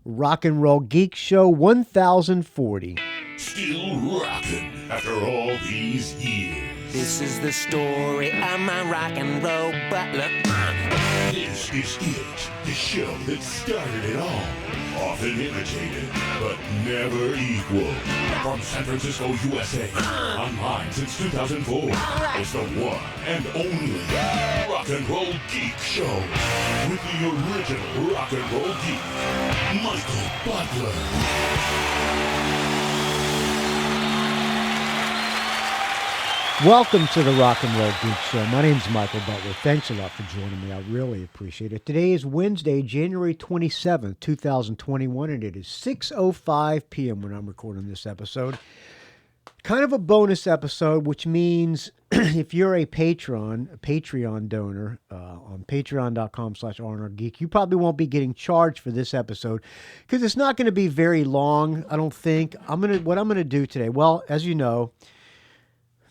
Rock and Roll Geek Show 1040. Still rocking after all these years. This is the story of my rock and roll butler. This is it, the show that started it all. Often imitated, but never equal. From San Francisco, USA, online since 2004. It's the one and only Rock and Roll Geek Show. With the original Rock and Roll Geek, Michael Butler. Welcome to the Rock and Roll Geek Show. My name's Michael Butler. Thanks a lot for joining me. I really appreciate it. Today is Wednesday, January 27th, 2021, and it is 6:05 p.m. when I'm recording this episode. Kind of a bonus episode, which means if you're a Patreon donor on patreon.com/RNRGeek, you probably won't be getting charged for this episode because it's not going to be very long, I don't think. What I'm going to do today, well, as you know,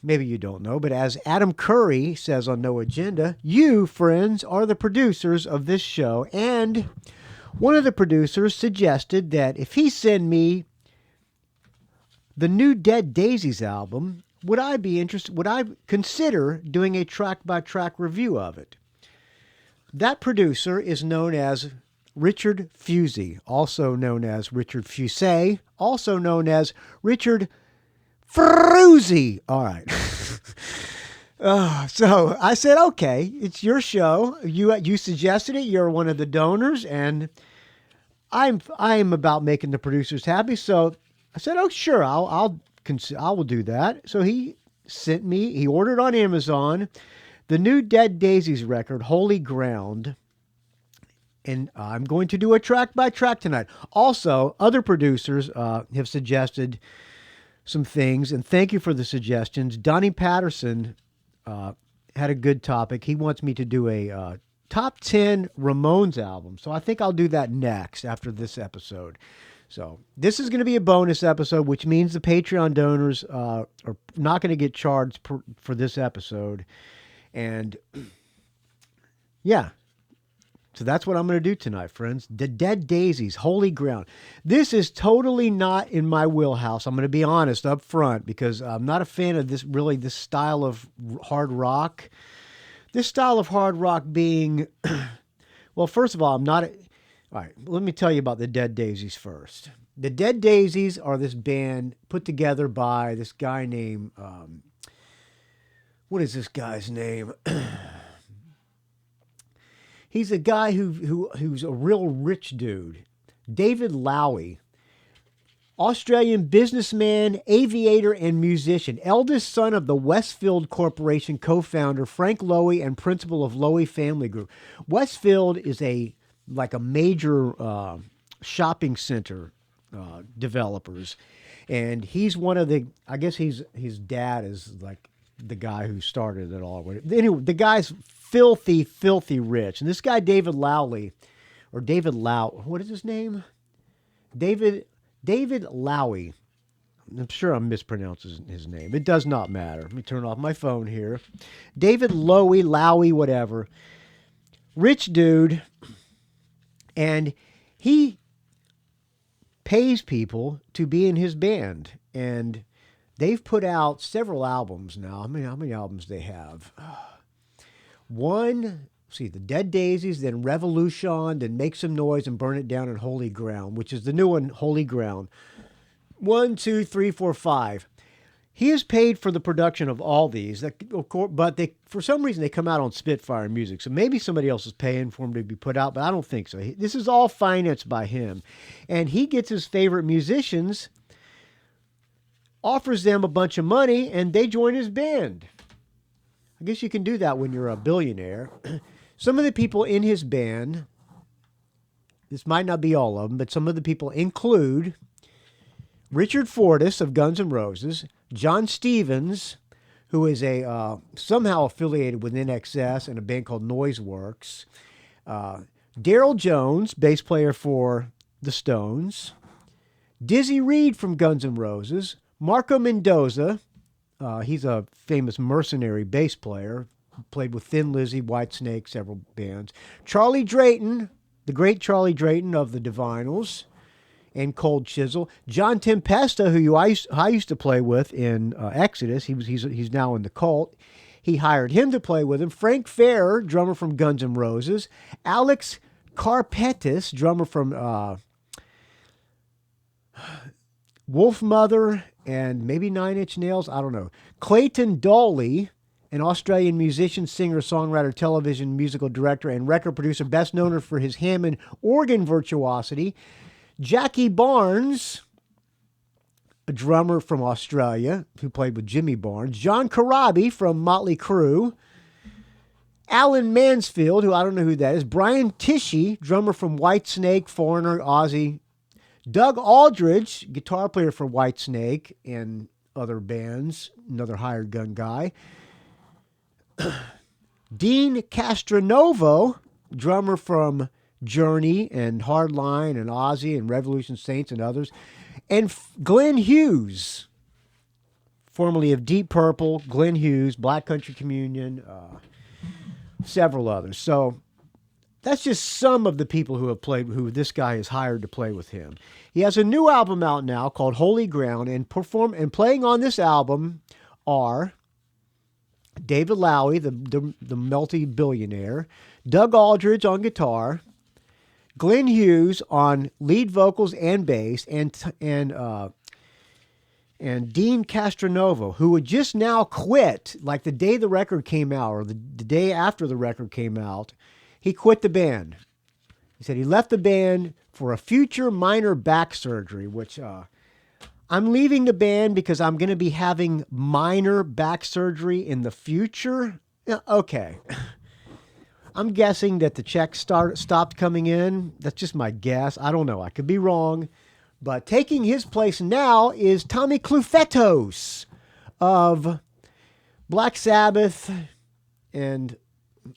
maybe you don't know, but as Adam Curry says on No Agenda, you, friends, are the producers of this show. And one of the producers suggested that if he send me the new Dead Daisies album, would I consider doing a track-by-track review of it? That producer is known as Richard Fusey, also known as Richard Fusey, also known as Richard Fruzy. All right. So I said, okay, it's your show. You suggested it. You're one of the donors, and I'm about making the producers happy. So I said, oh, sure, I will do that. So he ordered on Amazon the new Dead Daisies record, Holy Ground. And I'm going to do a track by track tonight. Also, other producers have suggested some things, and thank you for the suggestions. Donnie Patterson had a good topic. He wants me to do a top 10 Ramones album, so I think I'll do that next after this episode. So this is going to be a bonus episode, which means the Patreon donors are not going to get charged for this episode. And yeah. So that's what I'm going to do tonight, friends. The Dead Daisies, Holy Ground. This is totally not in my wheelhouse. I'm going to be honest up front because I'm not a fan of this style of hard rock. This style of hard rock being, well, first of all, all right, let me tell you about the Dead Daisies first. The Dead Daisies are this band put together by this guy named, what is this guy's name? He's a guy who's a real rich dude. David Lowy, Australian businessman, aviator, and musician. Eldest son of the Westfield Corporation co-founder Frank Lowy and principal of Lowy Family Group. Westfield is like a major shopping center developers. And he's one of the, I guess his dad is like the guy who started it all. Anyway, the guy's filthy, filthy rich. And this guy, David Lowy, what is his name? David Lowy. I'm sure I'm mispronouncing his name. It does not matter. Let me turn off my phone here. David Lowy, whatever. Rich dude. And he pays people to be in his band. And they've put out several albums now. How many albums they have? The Dead Daisies, then Revolution, then Make Some Noise and Burn It Down and Holy Ground, which is the new one, Holy Ground. 1, 2, 3, 4, 5. He is paid for the production of all these, but for some reason they come out on Spitfire Music, so maybe somebody else is paying for them to be put out, but I don't think so. This is all financed by him, and he gets his favorite musicians, offers them a bunch of money, and they join his band. I guess you can do that when you're a billionaire. Some of the people in his band, this might not be all of them, but some of the people include Richard Fortus of Guns N' Roses, John Stevens, who is somehow affiliated with NXS and a band called Noiseworks, Daryl Jones, bass player for the Stones, Dizzy Reed from Guns N' Roses, Marco Mendoza, he's a famous mercenary bass player, played with Thin Lizzy, Whitesnake, several bands. Charlie Drayton, the great Charlie Drayton of the Divinyls. and Cold Chisel. John Tempesta, who I used to play with in Exodus, he's now in the Cult. He hired him to play with him. Frank Fair, drummer from Guns N' Roses. Alex Carpetis, drummer from Wolfmother and maybe Nine Inch Nails. I don't know. Clayton Dawley, an Australian musician, singer, songwriter, television musical director, and record producer, best known for his Hammond organ virtuosity. Jackie Barnes, a drummer from Australia who played with Jimmy Barnes. John Corabi from Motley Crue. Alan Mansfield, who I don't know who that is. Brian Tishy, drummer from Whitesnake, Foreigner, Ozzy. Doug Aldridge, guitar player for Whitesnake and other bands, another hired gun guy. Dean Castronovo, drummer from Journey and Hardline and Ozzy and Revolution Saints and others. And Glenn Hughes, formerly of Deep Purple, Glenn Hughes, Black Country Communion, several others. So that's just some of the people who have played, who this guy has hired to play with him. He has a new album out now called Holy Ground, and playing on this album are David Lowy, the multi-billionaire, Doug Aldridge on guitar, Glenn Hughes on lead vocals and bass, and Dean Castronovo, who had just now quit, like the day the record came out, or the day after the record came out, he quit the band. He said he left the band for a future minor back surgery, which I'm leaving the band because I'm going to be having minor back surgery in the future. Yeah, okay. I'm guessing that the checks stopped coming in. That's just my guess. I don't know. I could be wrong. But taking his place now is Tommy Clufetos of Black Sabbath and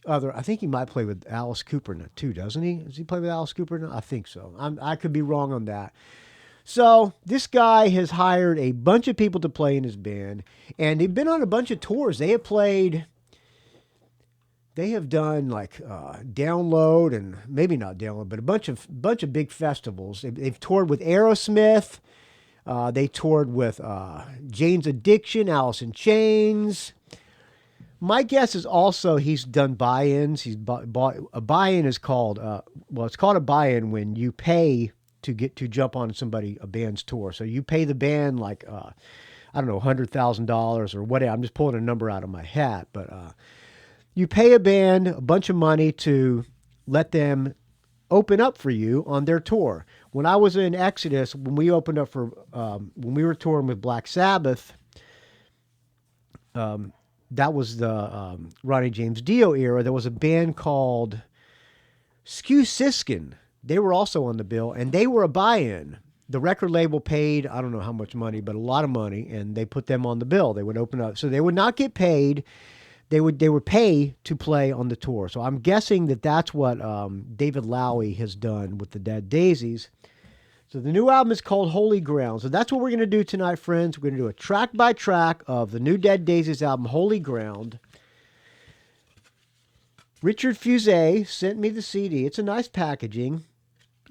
other. I think he might play with Alice Cooper now too, doesn't he? Does he play with Alice Cooper now? I think so. I could be wrong on that. So this guy has hired a bunch of people to play in his band, and they've been on a bunch of tours. They have done like Download, and maybe not Download, but a bunch of big festivals. They've toured with Aerosmith. They toured with Jane's Addiction, Alice in Chains. My guess is also he's done buy-ins. He's bought a buy-in is called it's called a buy-in when you pay to get to jump on a band's tour. So you pay the band like I don't know, $100,000 or whatever. I'm just pulling a number out of my hat, but you pay a band a bunch of money to let them open up for you on their tour. When I was in Exodus, when we opened up for when we were touring with Black Sabbath, that was the Ronnie James Dio era. There was a band called Skew Siskin. They were also on the bill, and they were a buy-in. The record label paid, I don't know how much money, but a lot of money, and they put them on the bill. They would open up. So they would not get paid. They would pay to play on the tour. So I'm guessing that that's what David Lowy has done with the Dead Daisies. So the new album is called Holy Ground. So that's what we're going to do tonight, friends. We're going to do a track by track of the new Dead Daisies album, Holy Ground. Richard Fusey sent me the CD. It's a nice packaging.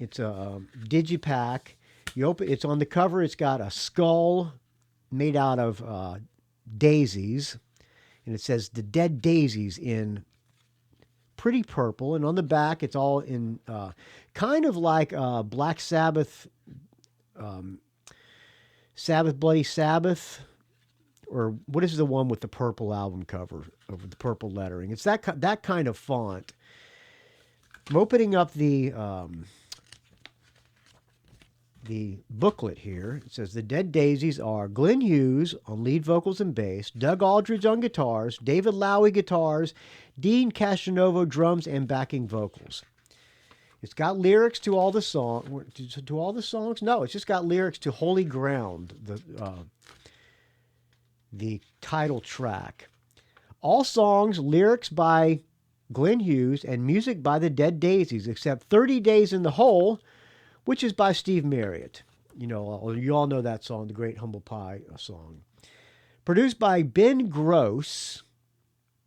It's a digipack. You open. It's on the cover. It's got a skull made out of daisies, and it says the Dead Daisies in pretty purple. And on the back, it's all in kind of like Black Sabbath, Sabbath Bloody Sabbath, or what is the one with the purple album cover over the purple lettering? It's that kind of font. I'm opening up the booklet here. It says the Dead Daisies are Glenn Hughes on lead vocals and bass, Doug Aldridge on guitars, David Lowy guitars, Dean Castronovo drums and backing vocals. It's got lyrics to all the songs. To all the songs? No, it's just got lyrics to Holy Ground, the title track. All songs, lyrics by Glenn Hughes, and music by the Dead Daisies, except 30 Days in the Hole, which is by Steve Marriott. You all know that song, the Great Humble Pie song. Produced by Ben Gross,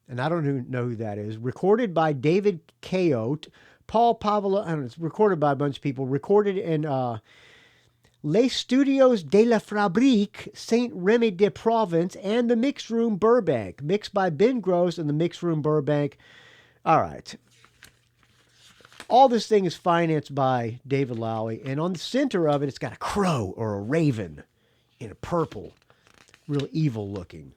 and I don't know who that is. Recorded by David Coyote, Paul Pavlo. I don't know, it's recorded by a bunch of people. Recorded in Les Studios de la Fabrique, Saint Remy de Provence, and the Mix Room Burbank. Mixed by Ben Gross and the Mix Room Burbank. All right. All this thing is financed by David Lowery, and on the center of it, it's got a crow or a raven in a purple. Real evil looking.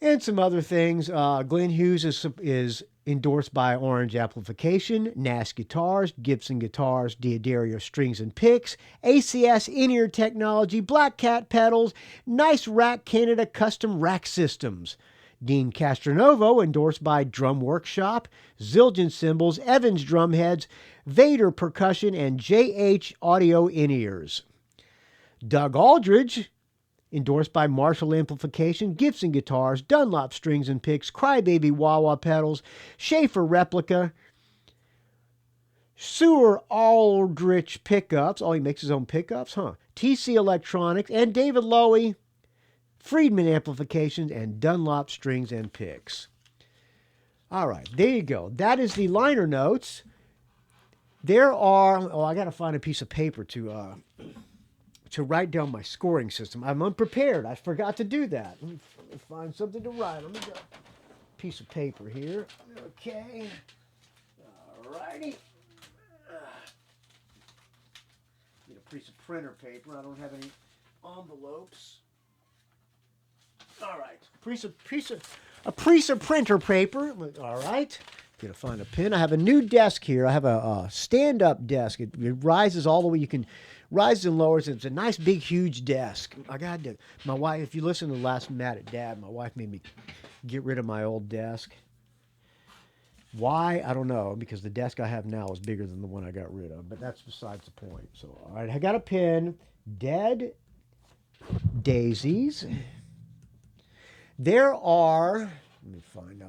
And some other things. Glenn Hughes is endorsed by Orange Amplification, Nash Guitars, Gibson Guitars, D'Addario Strings and Picks, ACS In-Ear Technology, Black Cat Pedals, Nice Rack Canada Custom Rack Systems. Dean Castronovo, endorsed by Drum Workshop, Zildjian Cymbals, Evans Drumheads, Vader Percussion, and JH Audio In-Ears. Doug Aldridge, endorsed by Marshall Amplification, Gibson Guitars, Dunlop Strings and Picks, Crybaby Wah-Wah Pedals, Schaefer Replica, Sewer Aldrich Pickups. Oh, he makes his own pickups, huh? TC Electronics, and David Lowy, Friedman Amplifications, and Dunlop Strings and Picks. All right, there you go. That is the liner notes. There are... Oh, I got to find a piece of paper to write down my scoring system. I'm unprepared. I forgot to do that. Let me find something to write. Let me get a piece of paper here. Okay. All righty. Get a piece of printer paper. I don't have any envelopes. All right. A piece of printer paper. All right. Gonna find a pen. I have a new desk here. I have a stand-up desk. It rises all the way. You can rises and lowers. It's a nice, big, huge desk. I got to. My wife. If you listen to the last Mad at Dad, my wife made me get rid of my old desk. Why? I don't know. Because the desk I have now is bigger than the one I got rid of. But that's besides the point. So, all right. I got a pen. Dead Daisies. There are, let me find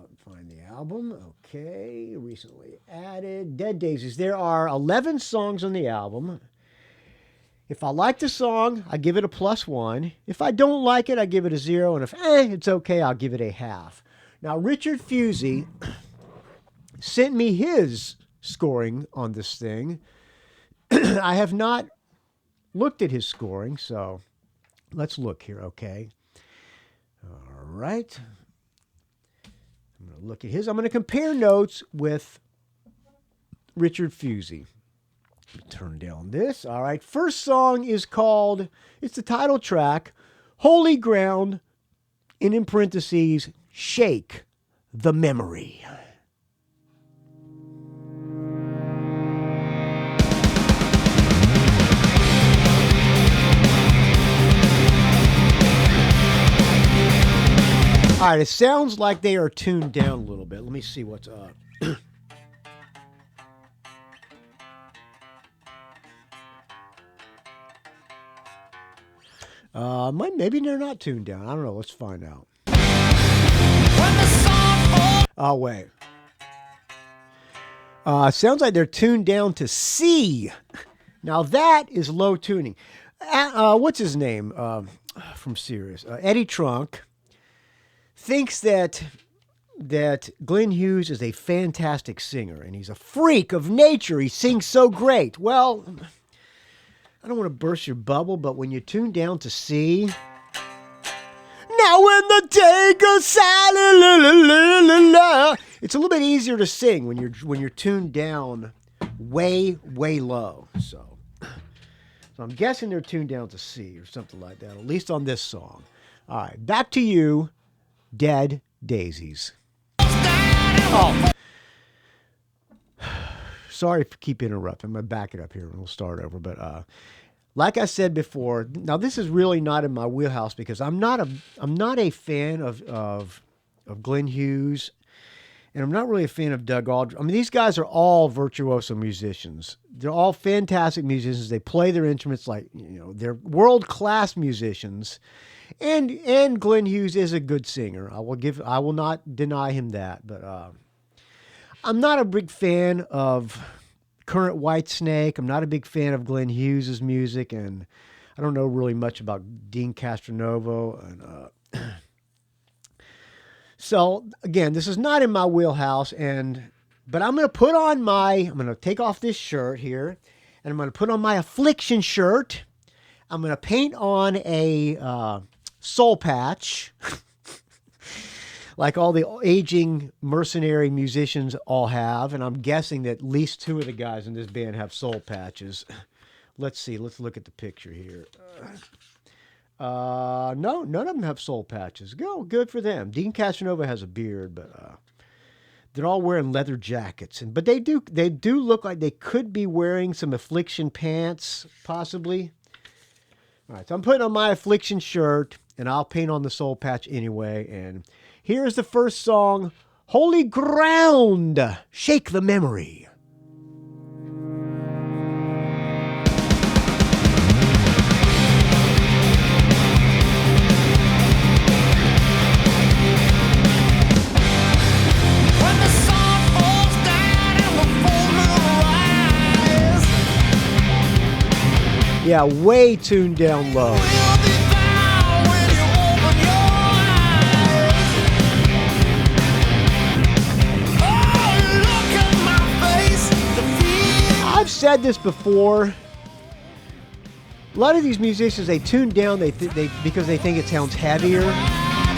the album. Okay, recently added. Dead Daisies. There are 11 songs on the album. If I like the song, I give it a +1. If I don't like it, I give it a 0. And if it's okay, I'll give it a half. Now, Richard Fusey sent me his scoring on this thing. I have not looked at his scoring, so let's look here, okay? All right. I'm going to look at his. I'm going to compare notes with Richard Fusey. Turn down this. All right. First song is called, it's the title track, Holy Ground, and in parentheses, Shake the Memory. All right, it sounds like they are tuned down a little bit. Let me see what's up. Maybe they're not tuned down. I don't know. Let's find out. Oh, wait. Sounds like they're tuned down to C. Now, that is low tuning. What's his name from Sirius? Eddie Trunk thinks that Glenn Hughes is a fantastic singer and he's a freak of nature. He sings so great. Well, I don't want to burst your bubble, but when you tune down to C, now when the day goes silent, la, la, la, la, la, it's a little bit easier to sing when you're tuned down way low. So I'm guessing they're tuned down to C or something like that, at least on this song. All right, back to you. Dead Daisies. Oh. Sorry for keep interrupting. I'm going to back it up here and we'll start over. But like I said before, now this is really not in my wheelhouse because I'm not a fan of Glenn Hughes, and I'm not really a fan of Doug Aldridge. I mean, these guys are all virtuoso musicians. They're all fantastic musicians. They play their instruments like, they're world-class musicians. And Glenn Hughes is a good singer. I will not deny him that. But I'm not a big fan of current Whitesnake. I'm not a big fan of Glenn Hughes' music, and I don't know really much about Dean Castronovo. And so again, this is not in my wheelhouse. But I'm going to take off this shirt here. And I'm going to put on my Affliction shirt. I'm going to paint on a soul patch, like all the aging mercenary musicians all have. And I'm guessing that at least 2 of the guys in this band have soul patches. Let's see. Let's look at the picture here. No, none of them have soul patches. Good for them. Dean Casanova has a beard, but they're all wearing leather jackets. But they do look like they could be wearing some Affliction pants, possibly. All right, so I'm putting on my Affliction shirt, and I'll paint on the soul patch anyway. And here's the first song, Holy Ground, Shake the Memory. Yeah, way tuned down low. I've said this before. A lot of these musicians, they tune down because they think it sounds heavier.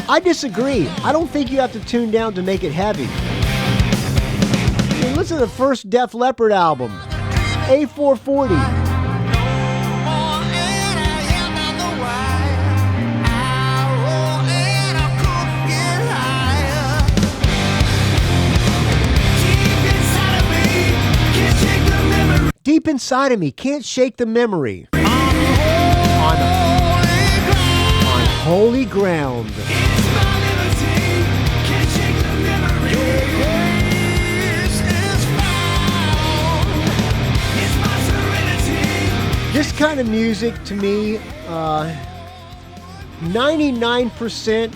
I disagree. I don't think you have to tune down to make it heavy. I mean, listen to the first Def Leppard album, A440. Deep inside of me, can't shake the memory. On holy ground. This kind of music, to me, 99%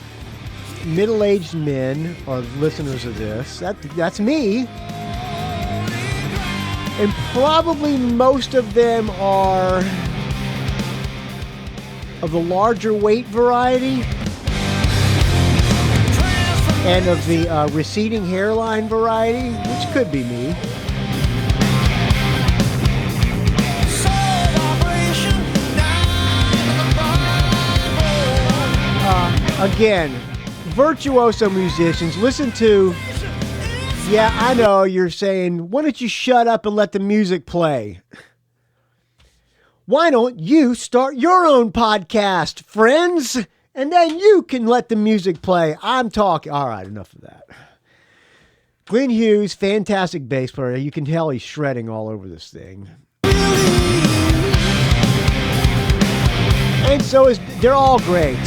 middle-aged men are listeners of this. That's me. And probably most of them are of the larger weight variety and of the receding hairline variety, which could be me. Again, virtuoso musicians, listen to... Yeah, I know you're saying, why don't you shut up and let the music play? Why don't you start your own podcast, friends? And then you can let the music play. I'm talking. All right, enough of that. Glenn Hughes, fantastic bass player. You can tell he's shredding all over this thing. And so they're all great.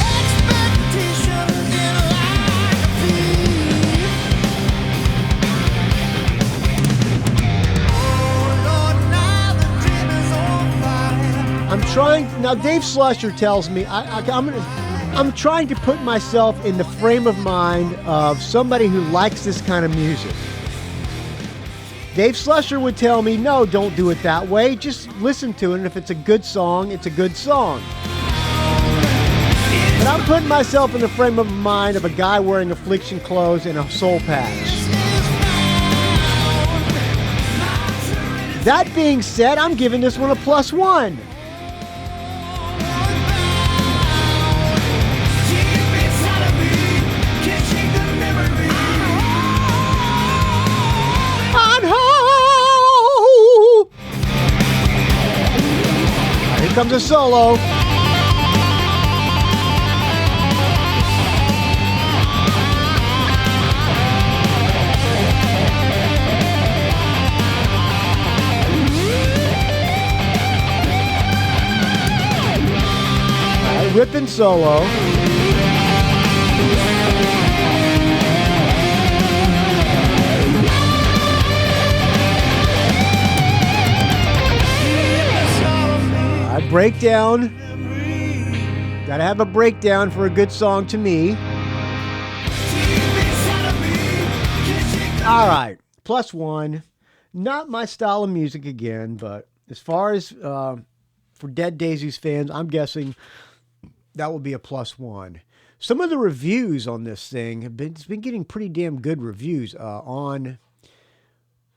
I'm trying now. Dave Slusher tells me I'm trying to put myself in the frame of mind of somebody who likes this kind of music. Dave Slusher would tell me, no, don't do it that way. Just listen to it, and if it's a good song, it's a good song. But I'm putting myself in the frame of mind of a guy wearing Affliction clothes and a soul patch. That being said, I'm giving this one a +1. Here comes a solo. Ripping solo. Breakdown. Gotta have a breakdown for a good song to me. All right, +1. Not my style of music again, but as far as for Dead Daisies fans, I'm guessing that will be a +1. Some of the reviews on this thing it's been getting pretty damn good reviews on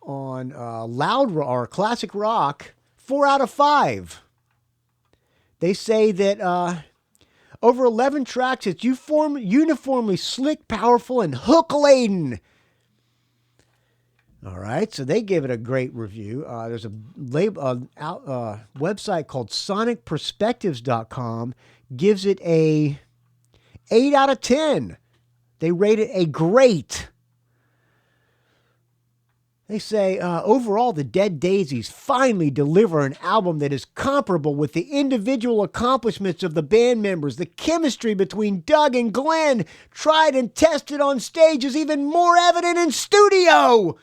Loud or Classic Rock. 4 out of 5. They say that over 11 tracks, it's uniformly slick, powerful, and hook-laden. All right, so they give it a great review. There's a website called sonicperspectives.com, gives it a 8 out of 10. They rate it a great. They say, overall, the Dead Daisies finally deliver an album that is comparable with the individual accomplishments of the band members. The chemistry between Doug and Glenn, tried and tested on stage, is even more evident in studio.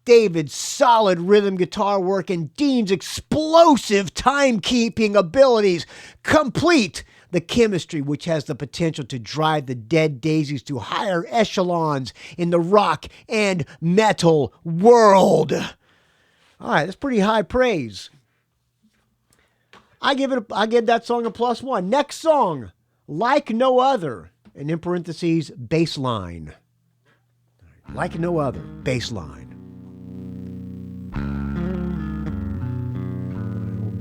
David's solid rhythm guitar work and Dean's explosive timekeeping abilities complete the chemistry which has the potential to drive the Dead Daisies to higher echelons in the rock and metal world. All right, that's pretty high praise. I give that song a +1. Next song, Like No Other, and in parentheses, bassline. Like No Other, bassline.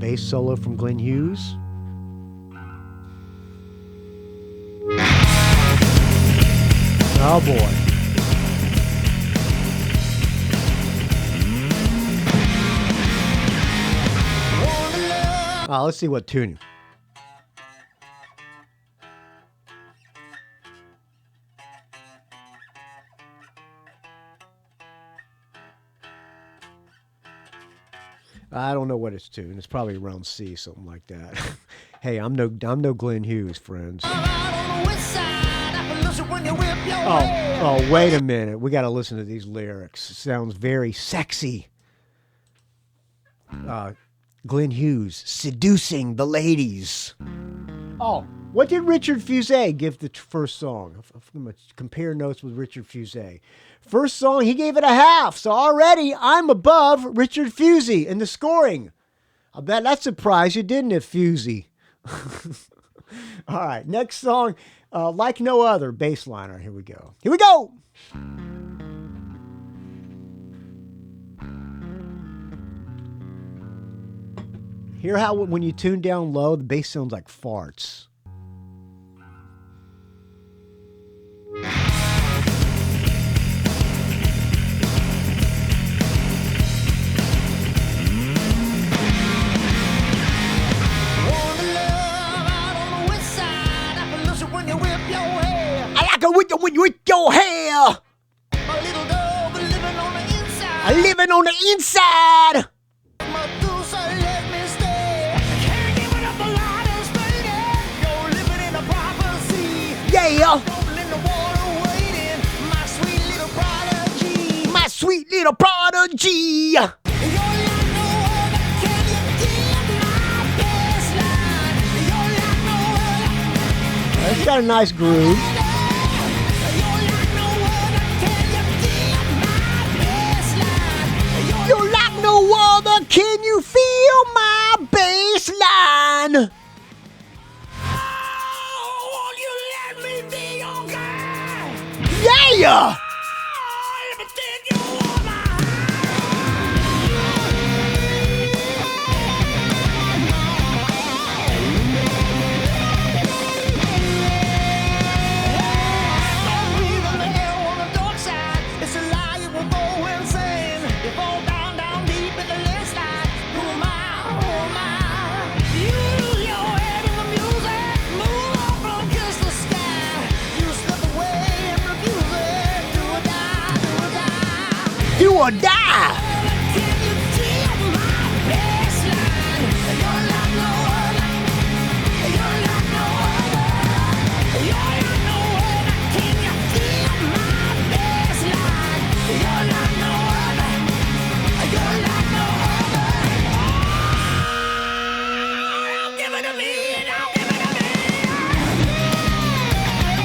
Bass solo from Glenn Hughes. Oh boy. Let's see what tuning. I don't know what it's tuned. It's probably around C, something like that. Hey, I'm no Glenn Hughes, friends. Oh, wait a minute. We got to listen to these lyrics. It sounds very sexy. Glenn Hughes, seducing the ladies. Oh, what did Richard Fusey give the first song? I'm going to compare notes with Richard Fusey. First song, he gave it a half. So already I'm above Richard Fusey in the scoring. I bet that surprised you, didn't it, Fusey? All right, next song, Like No Other, bassline. All right, here we go. Here we go! Hear how when you tune down low, the bass sounds like farts. When you whip your hair. A little dove living on the inside. Living on the inside. Medusa, let me stay. Can't give it up a lot of spading. You're living in a prophecy. Yeah. Rolling in the water waiting. My sweet little prodigy. My sweet little prodigy. It's got a nice groove. No other, can you feel my bassline? Oh, won't you let me be your guy? Yeah! Everything you want, don't breathe on the hell on the dark side. It's a lie, you will go insane. You fall down. Do or die.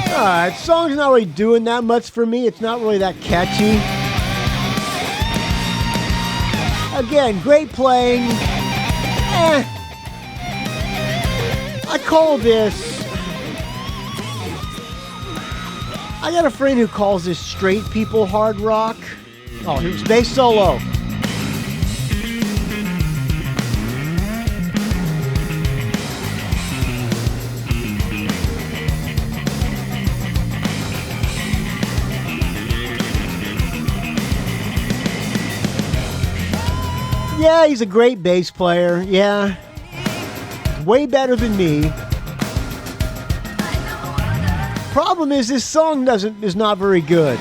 Alright, song's not really doing that much for me. It's not really that catchy. Again, great playing. I call this... I got a friend who calls this straight people hard rock. Oh, here's bass solo. Yeah, he's a great bass player. Yeah. Way better than me. Problem is, this song is not very good.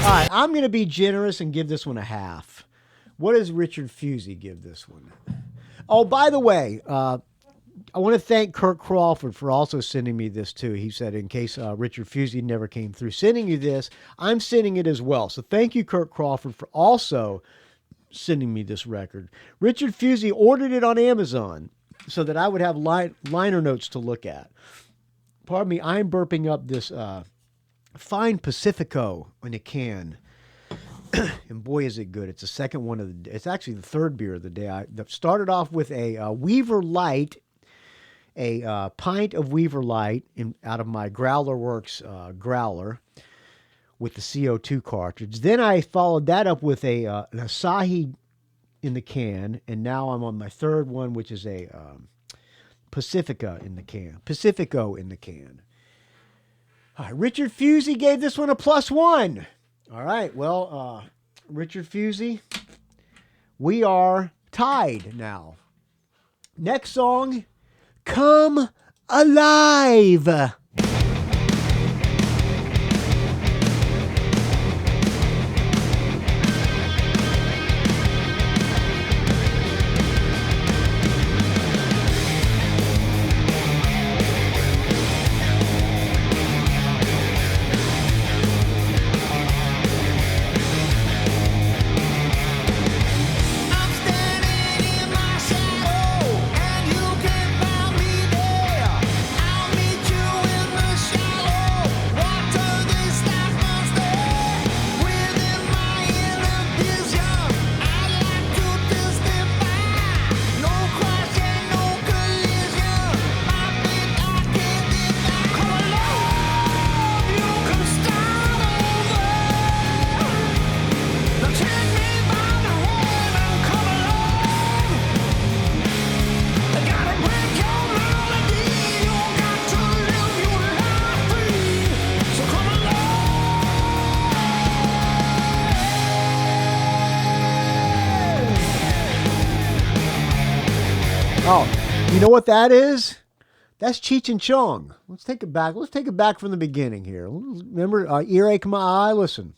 All right, I'm going to be generous and give this one a half. What does Richard Fusey give this one? Oh, by the way, I want to thank Kirk Crawford for also sending me this too. He said, in case Richard Fusey never came through sending you this, I'm sending it as well. So thank you, Kirk Crawford, for also sending me this record. Richard Fusey ordered it on Amazon so that I would have liner notes to look at. Pardon me, I'm burping up this fine Pacifico in a can. And boy, is it good. It's the second one of the day. It's actually the third beer of the day. I started off with a Weaver Light, a pint of Weaver Light out of my Growler Works growler with the CO2 cartridge. Then I followed that up with an Asahi in the can, and now I'm on my third one, which is a Pacifico in the can. All right, Richard Fusey gave this one a +1. All right, well, Richard Fusey, we are tied now. Next song, Come Alive. Oh, you know what that is? That's Cheech and Chong. Let's take it back. Let's take it back from the beginning here. Remember, Erik my eye. Listen.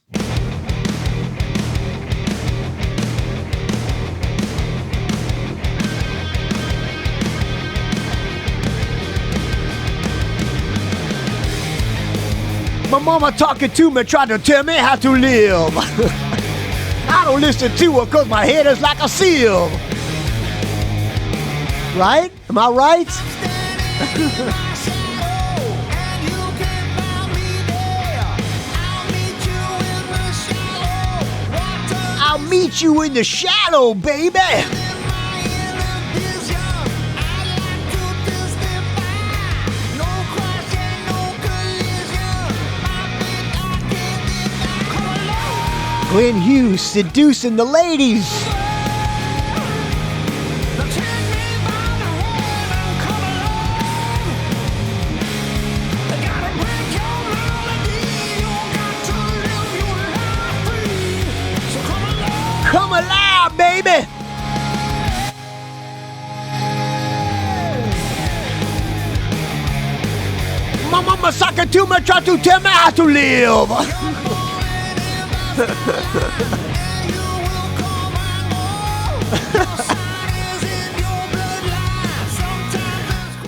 My mama talking to me, trying to tell me how to live. I don't listen to her because my head is like a seal. Right? Am I right? I'll meet you in the shallow, baby. Glenn Hughes seducing the ladies. Come alive, baby! My mama sucking too much trying to tell me how to live.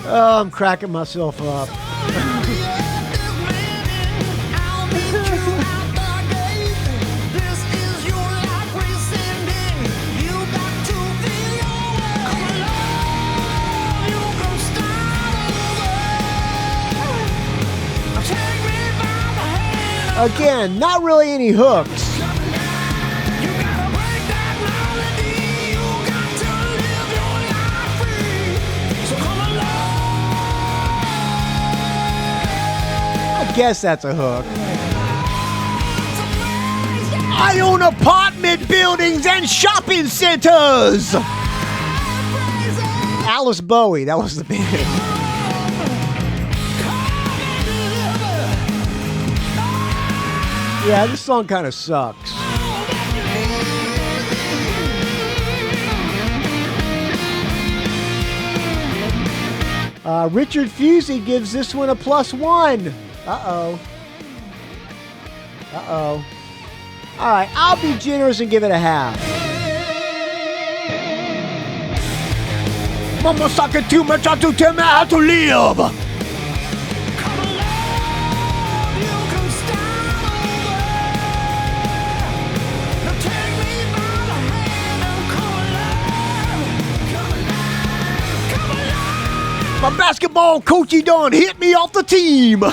Oh, I'm cracking myself up. Again, not really any hooks. I guess that's a hook. I own apartment buildings and shopping centers. Alice Bowie, that was the band. Yeah, this song kind of sucks. Richard Fusey gives this one a +1. Uh-oh. Uh-oh. All right, I'll be generous and give it a half. Mama sucking too much out to tell me how to live. My basketball coachy done hit me off the team.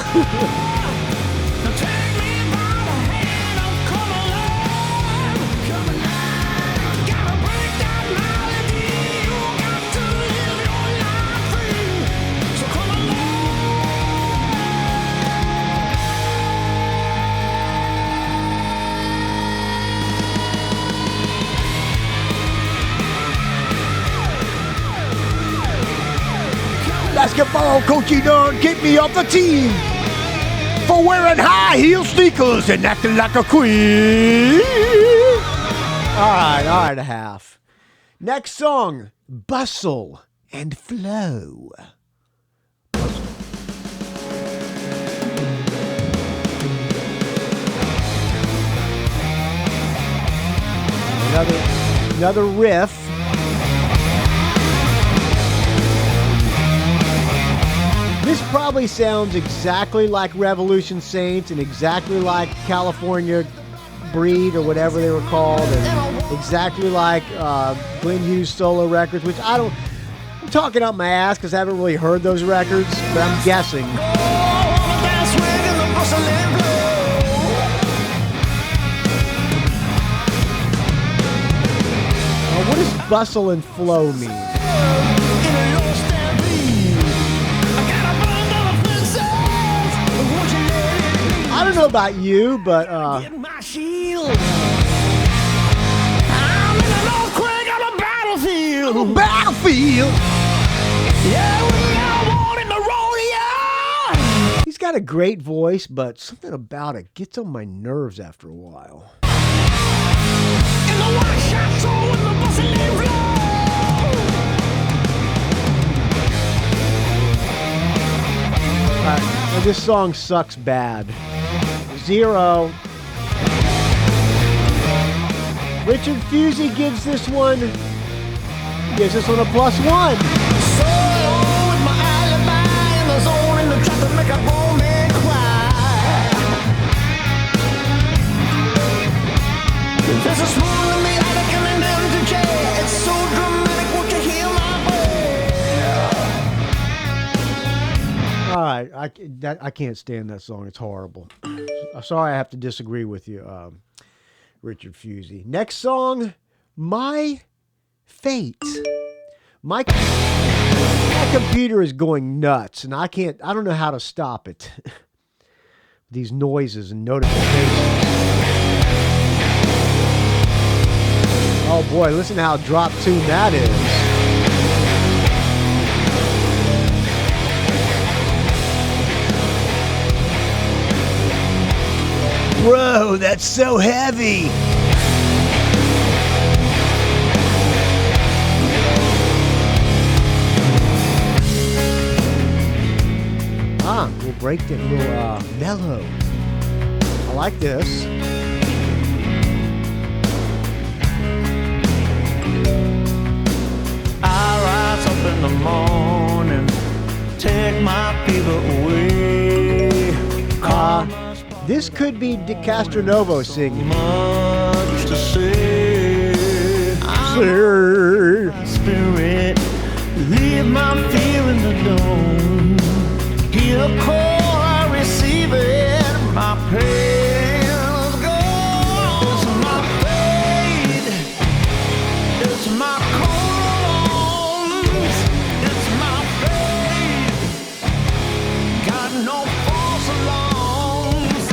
Basketball coachy done kicked me off the team for wearing high heel sneakers and acting like a queen. All right, a half. Next song, Bustle and Flow. Another riff. This probably sounds exactly like Revolution Saints and exactly like California Breed or whatever they were called, and exactly like Glenn Hughes solo records, which I'm talking out my ass because I haven't really heard those records, but I'm guessing. What does bustle and flow mean? I don't know about you, but Get my shield. I'm in an earthquake on a battlefield. Yeah, we are one in the rodeo. He's got a great voice, but something about it gets on my nerves after a while. In the white chateau with the bustling flow. Well, this song sucks bad. 0. Richard Fusey gives this one a +1. So with my alibi in the zone in the trap to make a grown man cry. There's a small in me attic and an empty chair. It's so dramatic, won't you hear my voice? All right, I can't stand that song. It's horrible. I'm sorry I have to disagree with you, Richard Fusey. Next song, My Fate. My computer is going nuts, and I don't know how to stop it. These noises and notifications. Oh boy, listen to how drop tune that is. Bro, that's so heavy. We'll break it a little mellow. I like this. I rise up in the morning, take my fever away. This could be De Castronovo singing. Much to say. Sir. Spirit, leave my fear in the dome. Hear a call, I receive it. My pain's gone. It's my fate. It's my cause. It's my fate. Got no false alarms.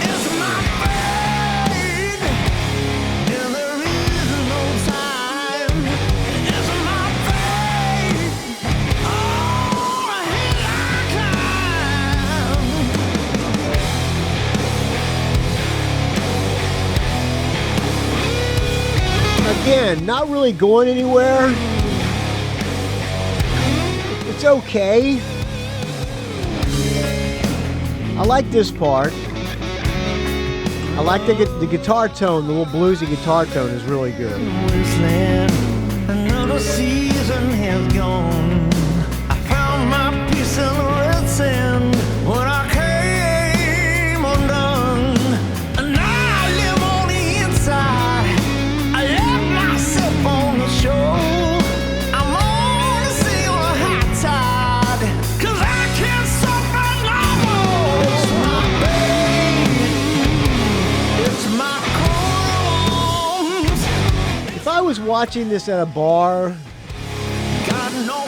It's my fate. And there is no time. It's my fate. Oh, here I come. Again, not really going anywhere. It's okay. I like this part. I like the guitar tone. The little bluesy guitar tone is really good. Wasteland, another season has gone. I found my peace in the red sand when I came undone. And now I live on the inside. I left myself on the shore. I'm on the sea on a high tide. 'Cause I can't suffer no more. It's my pain. It's my corns. If I was watching this at a bar, Got no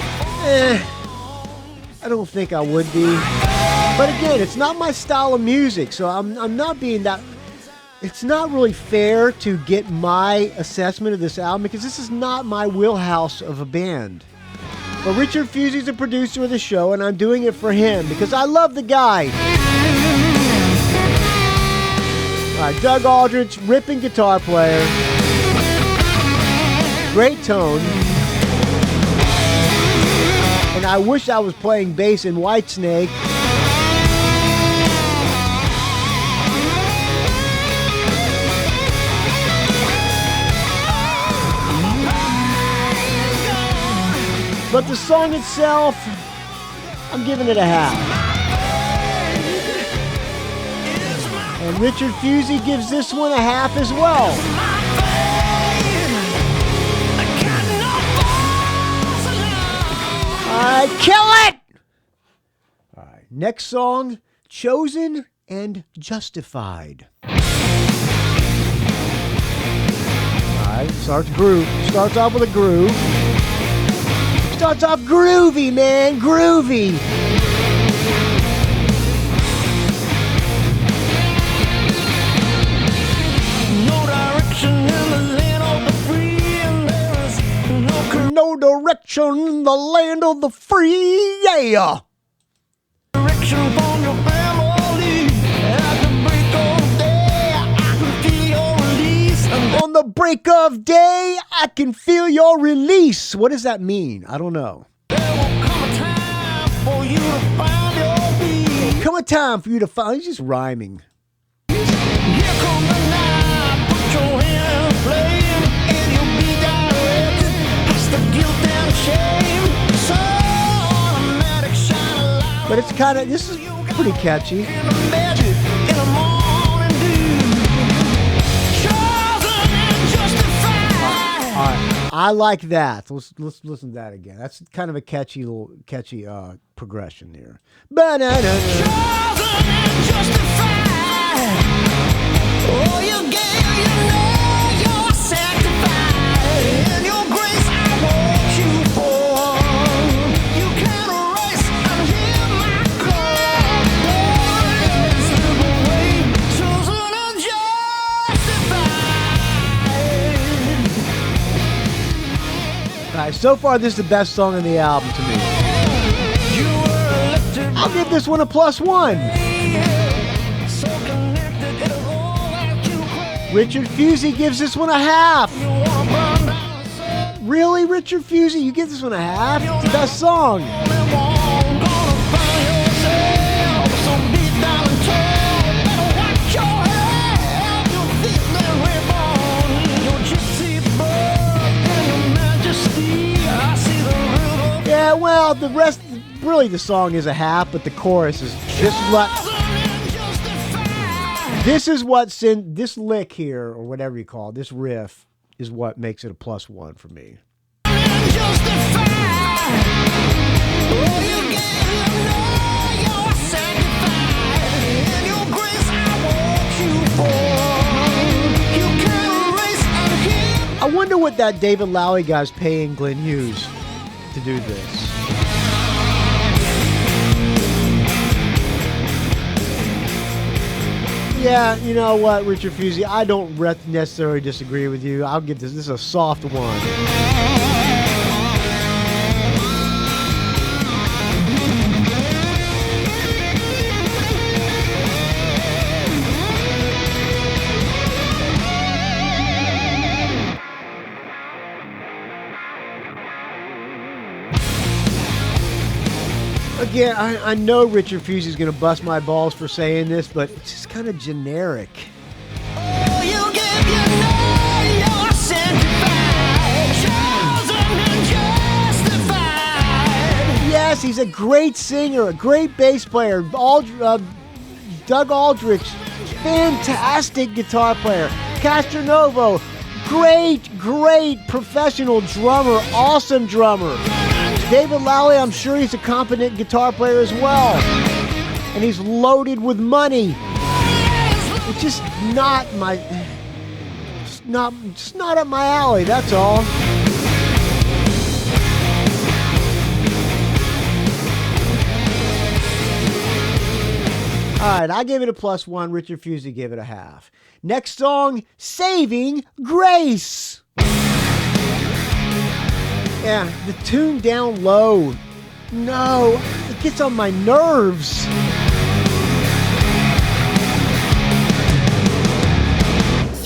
I don't think I would be. But again, it's not my style of music, so I'm not being that. It's not really fair to get my assessment of this album because this is not my wheelhouse of a band. But Richard Fusey's the producer of the show, and I'm doing it for him because I love the guy. All right, Doug Aldrich, ripping guitar player. Great tone. And I wish I was playing bass in Whitesnake. But the song itself, I'm giving it a half. And Richard Fusey gives this one a half as well. Alright, kill it! Alright, next song, Chosen and Justified. Alright, starts off with a groove. Starts off groovy, man, groovy. No direction in the land of the free, and there is No direction in the land of the free, yeah. direction from your family. At the break of day, I can feel your release. On the break of day, I can feel your release. What does that mean? I don't know. There will come a time for you to find your peace. Come a time for you to find. He's just rhyming. Here come the night, put your hand in the flame, and you'll be directed past the guilt and shame. So automatic, shine a light. But it's kind of, this is pretty catchy. In the magic, in the morning dew. Chosen and justified. All right, I like that. Let's listen to that again. That's kind of a catchy progression here. Banana. Chosen and justified. Oh, you gave, you know you're sanctified. In your grace, I want you for. You can't erase and hear my call. There is no way. Chosen and justified. All right, so far this is the best song on the album to me. You were elected. I'll give this one a +1. So connected, it was all that you crave. Richard Fusey gives this one a half. You wanna burn down the soul. Really, Richard Fusey? You give this one a half? It's the best song. Yeah, well, the rest, really the song is a half, but the chorus is just like, this is this lick here, or whatever you call it, this riff, is what makes it a +1 for me. I wonder what that David Lowery guy's paying Glenn Hughes to do this. Yeah, you know what, Richard Fusey, I don't necessarily disagree with you. I'll give this. This is a soft one. Again, I know Richard Fusey's going to bust my balls for saying this, but it's just kind of generic. Oh, you give your name, you're sanctified, chosen and justified. Yes, he's a great singer, a great bass player. Doug Aldrich, fantastic guitar player. Castronovo, great professional drummer, awesome drummer. David Lowry, I'm sure he's a competent guitar player as well. And he's loaded with money. It's just not up my alley, that's all. All right, I gave it a +1. Richard Fusey gave it a half. Next song, Saving Grace. Yeah, the tune down low. No, it gets on my nerves.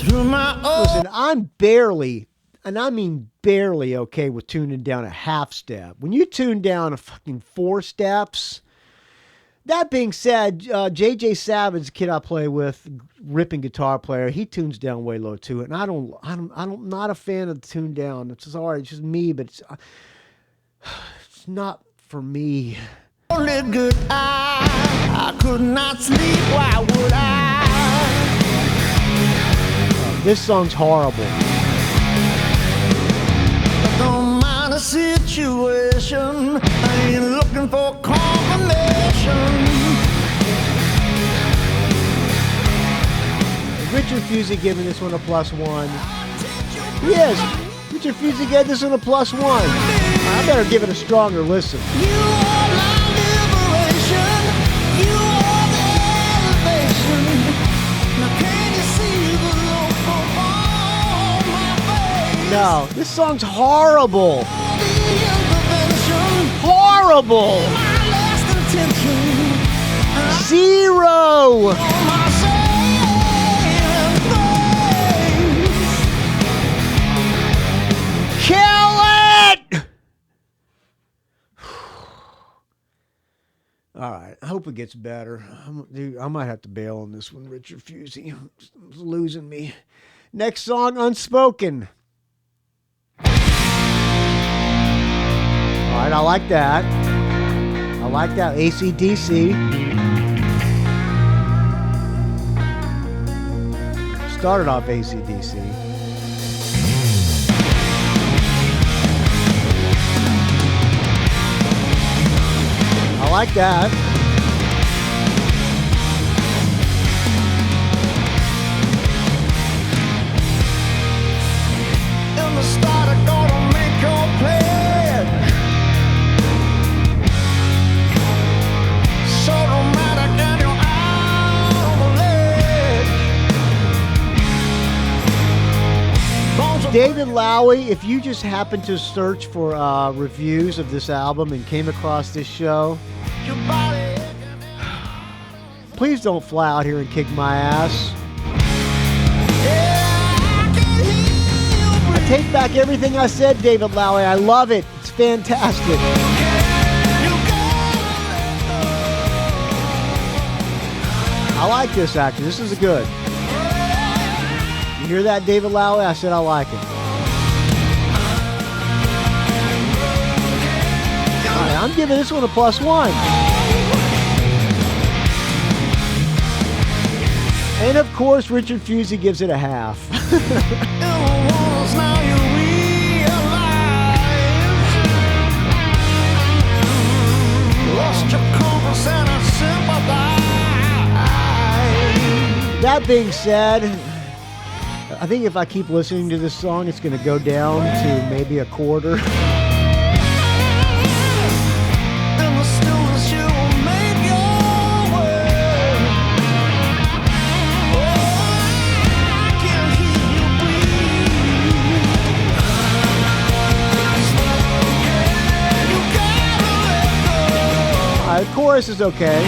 Listen, I'm barely, and I mean barely, okay with tuning down a half step. When you tune down a fucking 4 steps. That being said, JJ Savage, the kid I play with, ripping guitar player, he tunes down way low too, and I'm not a fan of the tune down. It's just alright, it's just me, but it's not for me. Only good I could not sleep. Why would I? This song's horrible. Don't mind the situation. I ain't looking for confirmation. Richard Fusey giving this one a +1. Yes, Richard Fusey gave this one a +1. I better give it a stronger listen. You are my liberation. You are the elevation. Now can you see the look from all my face? No, this song's horrible. The intervention. Horrible. My last intention. 0. My saving grace. Kill it! All right, I hope it gets better. I might have to bail on this one, Richard Fusey. It's losing me. Next song, Unspoken. All right, I like that. I like that. AC/DC. Started off AC/DC. I like that. In the start, I'm gonna make your pledge. So dramatic and you're out on the ledge. David Lowy, if you just happen to search for reviews of this album and came across this show, Your body. please don't fly out here and kick my ass. I take back everything I said, David Lowy. I love it. It's fantastic. I like this, actually. This is good. You hear that, David Lowy? I said I like it. All right, I'm giving this one a +1. And of course, Richard Fusey gives it a half. Now you realize. Lost your compass and I sympathize. That being said, I think if I keep listening to this song, it's going to go down to maybe a quarter. In the stillness you will make your way. Oh, I can hear you breathe. You gotta let go. All right, the chorus is okay.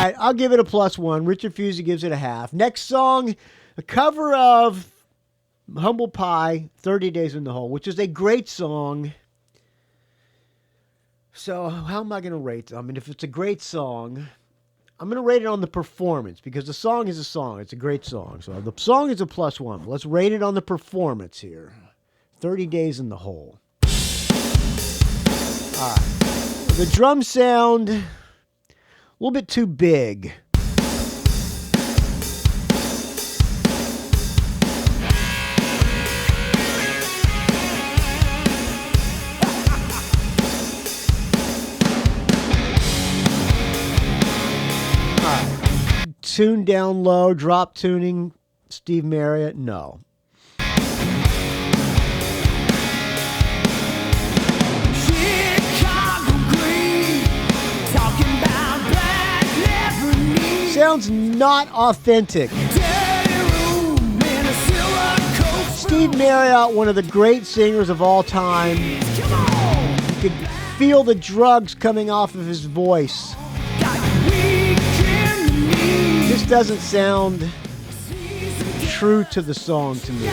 right, I'll give it a +1. Richard Fusey gives it a half. Next song, a cover of Humble Pie, 30 Days in the Hole, which is a great song. So how am I going to rate it? I mean, if it's a great song, I'm going to rate it on the performance because the song is a song. It's a great song. So the song is a +1. But let's rate it on the performance here. 30 Days in the Hole. All right. The drum sound, a little bit too big. Tune down low, drop tuning, Steve Marriott, no. Sounds not authentic. Steve Marriott, one of the great singers of all time. You could feel the drugs coming off of his voice. This doesn't sound true to the song to me.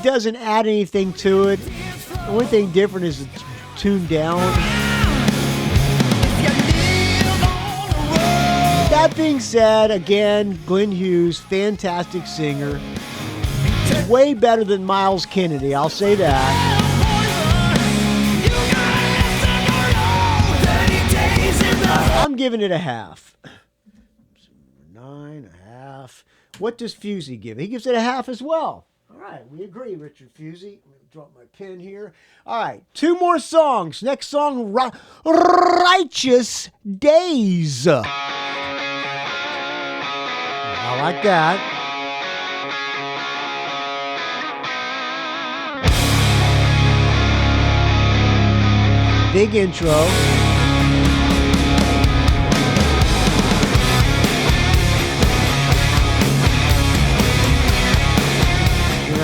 Doesn't add anything to it. The only thing different is it's tuned down. That being said, again, Glenn Hughes, fantastic singer. Way better than Miles Kennedy, I'll say that. I'm giving it a half. 9.5. What does Fusey give? He gives it a half as well. All right, we agree, Richard Fusey. I'm going to drop my pen here. All right, 2 more songs. Next song, Righteous Days. I like that. Big intro.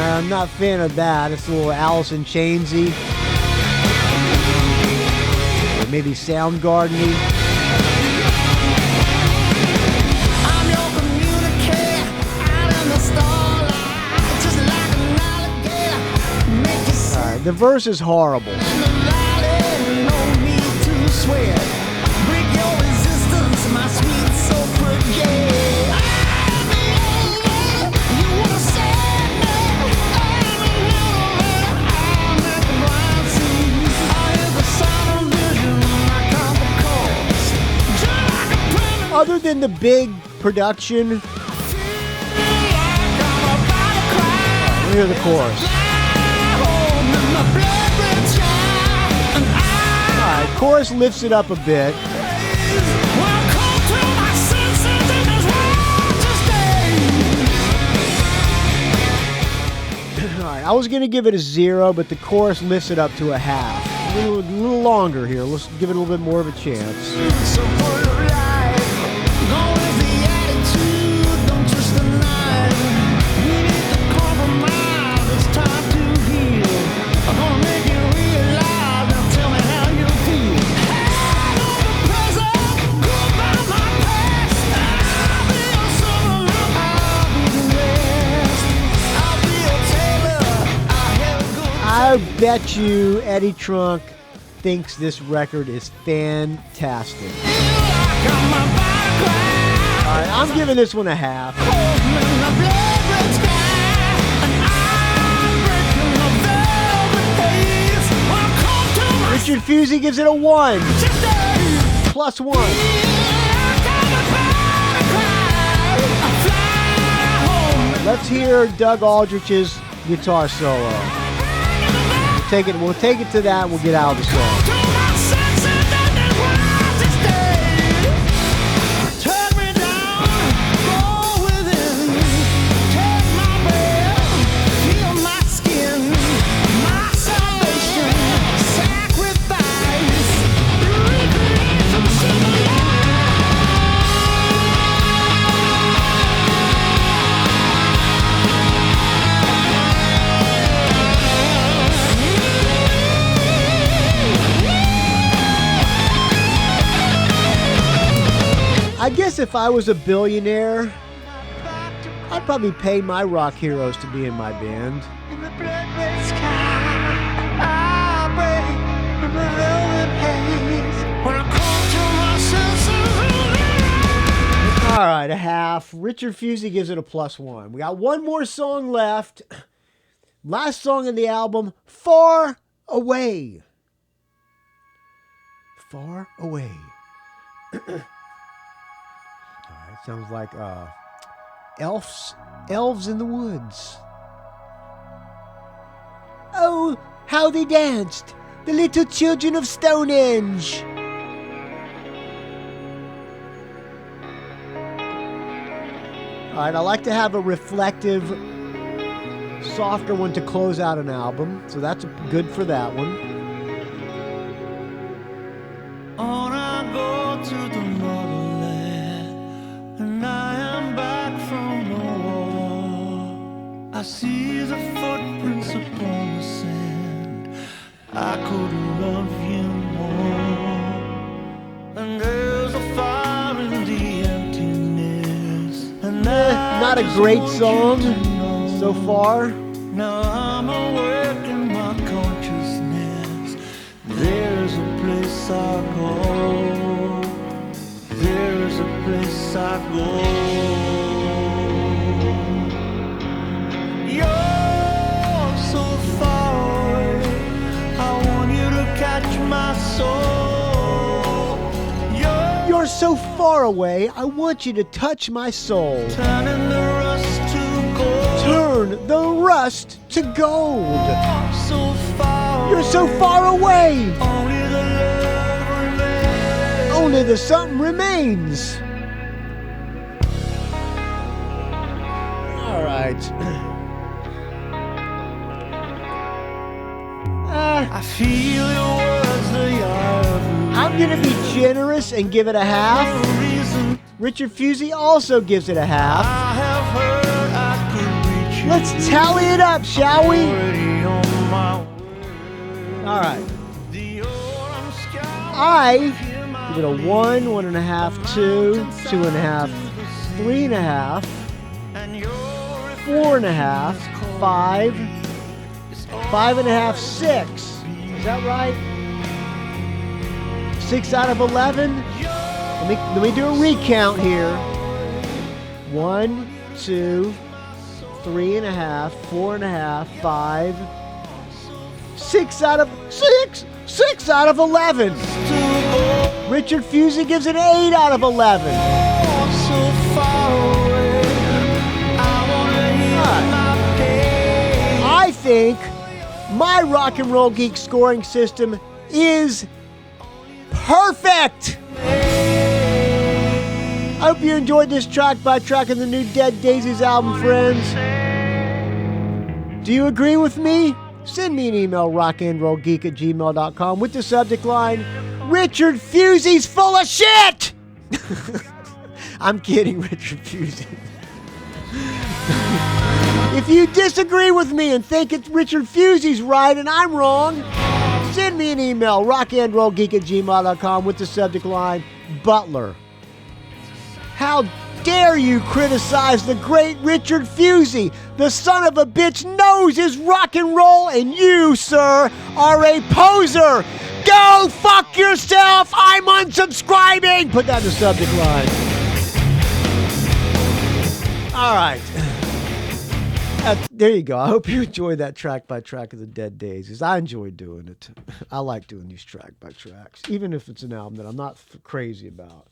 I'm not a fan of that. It's a little Alice in Chainsy. Or maybe Soundgarden-y. All right, the verse is horrible. Other than the big production, let me hear the chorus. Alright, chorus lifts it up a bit. Alright, I was going to give it a 0, but the chorus lifts it up to a half. A little longer here. Let's give it a little bit more of a chance. I bet you Eddie Trunk thinks this record is fantastic. Alright, I'm giving this one a half. Richard Fusey gives it a 1. +1. Let's hear Doug Aldrich's guitar solo. We'll take it to that. We'll get out of the song. guess if I was a billionaire, I'd probably pay my rock heroes to be in my band. In the blood-red sky, I break from the velvet haze. When I come to my senses, All right, a half. Richard Fusey gives it a +1. We got one more song left. Last song in the album, Far Away. Far Away. All right, sounds like elves in the woods. Oh, how they danced, the little children of Stonehenge. All right, I like to have a reflective, softer one to close out an album, so that's good for that one. on I go to the motherland, and I am back from the war. I see the footprints upon the sand. I could love you more. And there's a fire in the emptiness. And Not a great song so far. now I'm awake in my consciousness. There's a place I go. There's a place I go. You're so far away. I want you to catch my soul. You're so far away, I want you to touch my soul. Turning the rust to gold. Turn the rust to gold. So far You're so far away. only the love remains. Only the something remains. All right. I feel your words, they are I'm going to be generous and give it a half. reason. Richard Fusey also gives it a half. I have heard I could reach you. Let's tally it up, shall we? Already on my way. All right. The autumn sky I give it a 1, 1.5, 2, 2.5, 3.5, and your 4.5, 5, 5.5, 6. Is that right? 6 out of 11? Let me do a recount here. 1, 2, 3.5, 4.5, 5, 6 out of 6. 6 out of 11. Richard Fusey gives it 8 out of 11. so far away. I wanna hear my pain. I think my Rock and Roll Geek scoring system is perfect. I hope you enjoyed this track by track of the new Dead Daisies album, friends. Do you agree with me? Send me an email, rockandrollgeek@gmail.com, with the subject line, Richard Fusey's full of shit! I'm kidding, Richard Fusey. If you disagree with me and think it's Richard Fusey's right and I'm wrong, send me an email, rockandrollgeek@gmail.com, with the subject line, Butler. How dare you criticize the great Richard Fusey? The son of a bitch knows his rock and roll, and you, sir, are a poser. Go fuck yourself. I'm unsubscribing. Put that in the subject line. All right. There you go. I hope you enjoyed that track by track of the Dead Daisies. I enjoy doing it. I like doing these track by tracks, even if it's an album that I'm not crazy about.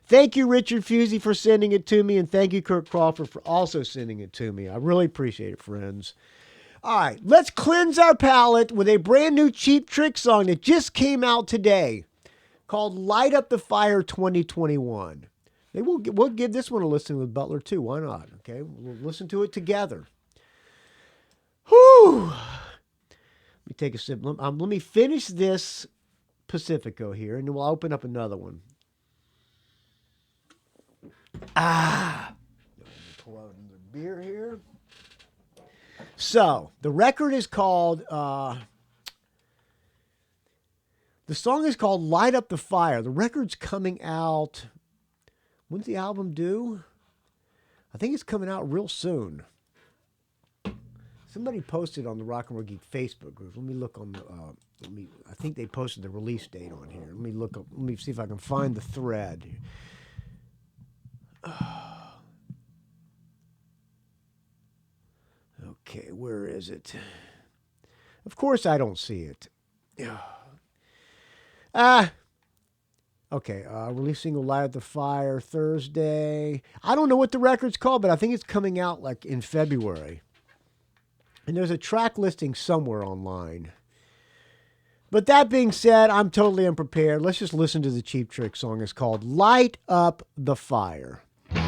Thank you, Richard Fusey, for sending it to me, and thank you, Kirk Crawford, for also sending it to me. I really appreciate it, friends. All right, let's cleanse our palate with a brand new Cheap Trick song that just came out today called Light Up the Fire 2021. We'll give this one a listen with Butler, too. Why not? Okay, we'll listen to it together. Whew. Let me take a sip. Let me finish this Pacifico here, and then we'll open up another one. Pour out another beer here. So, the record is called, the song is called Light Up the Fire. The record's coming out When's the album due? I think it's coming out real soon. Somebody posted on the Rock and Roll Geek Facebook group. Let me look on the. I think they posted the release date on here. Let me look up. Let me see if I can find the thread. Okay, where is it? Of course, I don't see it. Okay, release single Light at the Fire Thursday. I don't know what the record's called, but I think it's coming out like in February. And there's a track listing somewhere online. But that being said, I'm totally unprepared. Let's just listen to the Cheap Trick song. It's called Light Up the Fire. All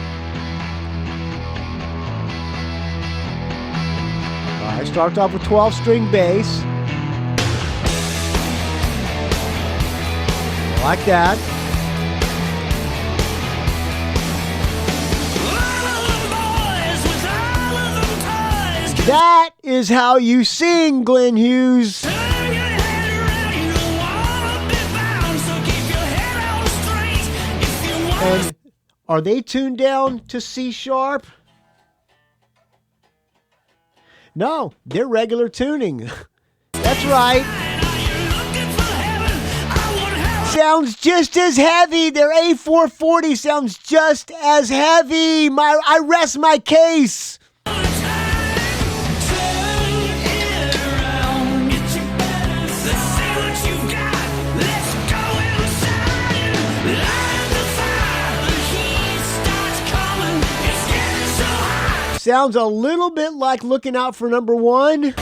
right, start off with 12-string bass. Like that. That is how you sing, Glenn Hughes. And are they tuned down to C sharp? No, they're regular tuning. That's right. Sounds just as heavy. Their A440 sounds just as heavy. I rest my case. Sounds a little bit like Looking Out for Number One.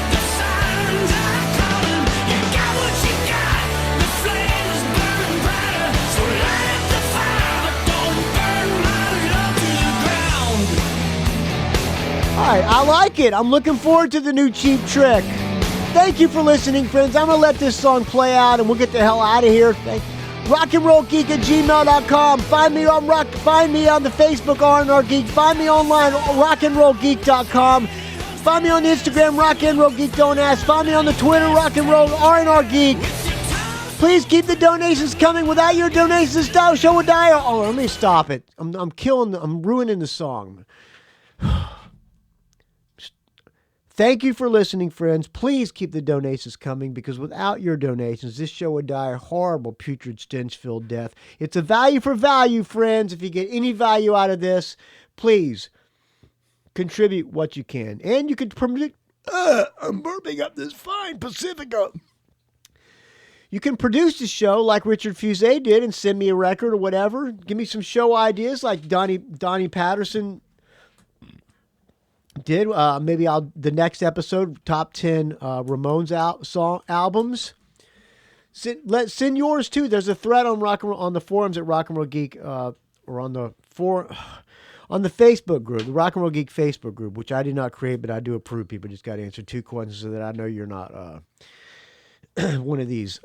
All right, I like it. I'm looking forward to the new Cheap Trick. Thank you for listening, friends. I'm going to let this song play out, and we'll get the hell out of here. rockandrollgeek@gmail.com. Find me on the Facebook, R&R Geek. Find me online, rockandrollgeek.com. Find me on the Instagram, Rock and Roll Geek Don't Ask. Find me on the Twitter, Rock and Roll R&R Geek. Please keep the donations coming. Without your donations, the show would die. Oh, let me stop it. I'm ruining the song. Thank you for listening, friends. Please keep the donations coming, because without your donations, this show would die a horrible, putrid, stench-filled death. It's a value for value, friends. If you get any value out of this, please contribute what you can. And you can I'm burping up this fine Pacifica. You can produce the show like Richard Fuse did and send me a record or whatever. Give me some show ideas like Donnie Patterson did. Maybe the next episode, top 10 Ramones albums. Send yours too. There's a thread on the forums at Rock and Roll Geek, or on the Facebook group, the Rock and Roll Geek Facebook group, which I did not create, but I do approve. People just got to answer 2 questions so that I know you're not one of these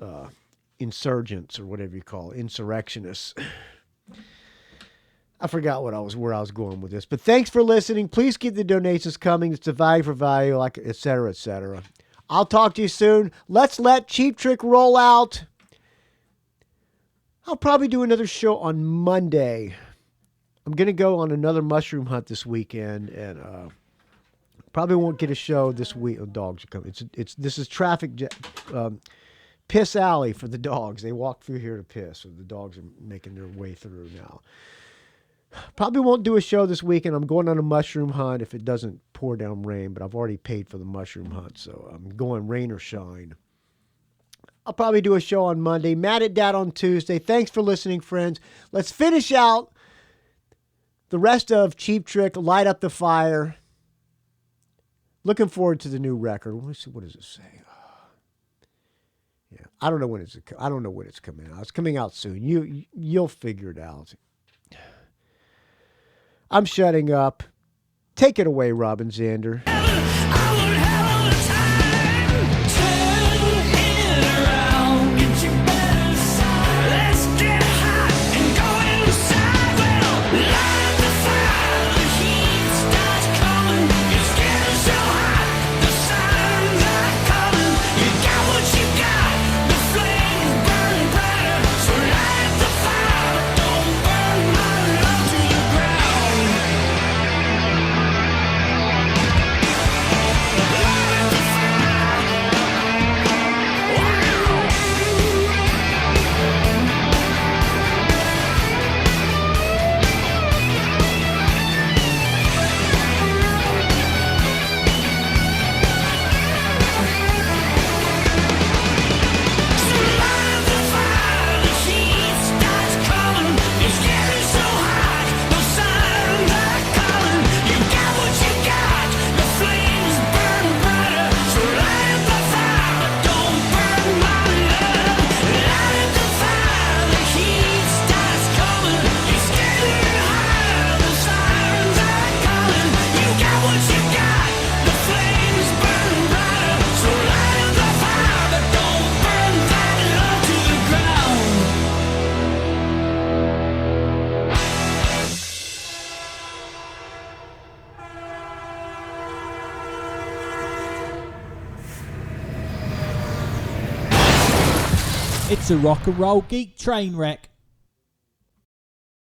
insurgents or whatever you call it, insurrectionists. I forgot where I was going with this, but thanks for listening. Please keep the donations coming. It's a value for value, like et cetera, et cetera. I'll talk to you soon. Let's let Cheap Trick roll out. I'll probably do another show on Monday. I'm going to go on another mushroom hunt this weekend, and probably won't get a show this week. Oh, dogs are coming. This is traffic piss alley for the dogs. They walk through here to piss, so the dogs are making their way through now. Probably won't do a show this weekend. I'm going on a mushroom hunt if it doesn't pour down rain, but I've already paid for the mushroom hunt, so I'm going rain or shine. I'll probably do a show on Monday. Mad at Dad on Tuesday. Thanks for listening, friends. Let's finish out the rest of Cheap Trick, Light Up the Fire. Looking forward to the new record. Let's see, what does it say? Yeah, I don't know when it's coming out. It's coming out soon. You'll figure it out. I'm shutting up. Take it away, Robin Zander. It's a rock and roll geek train wreck.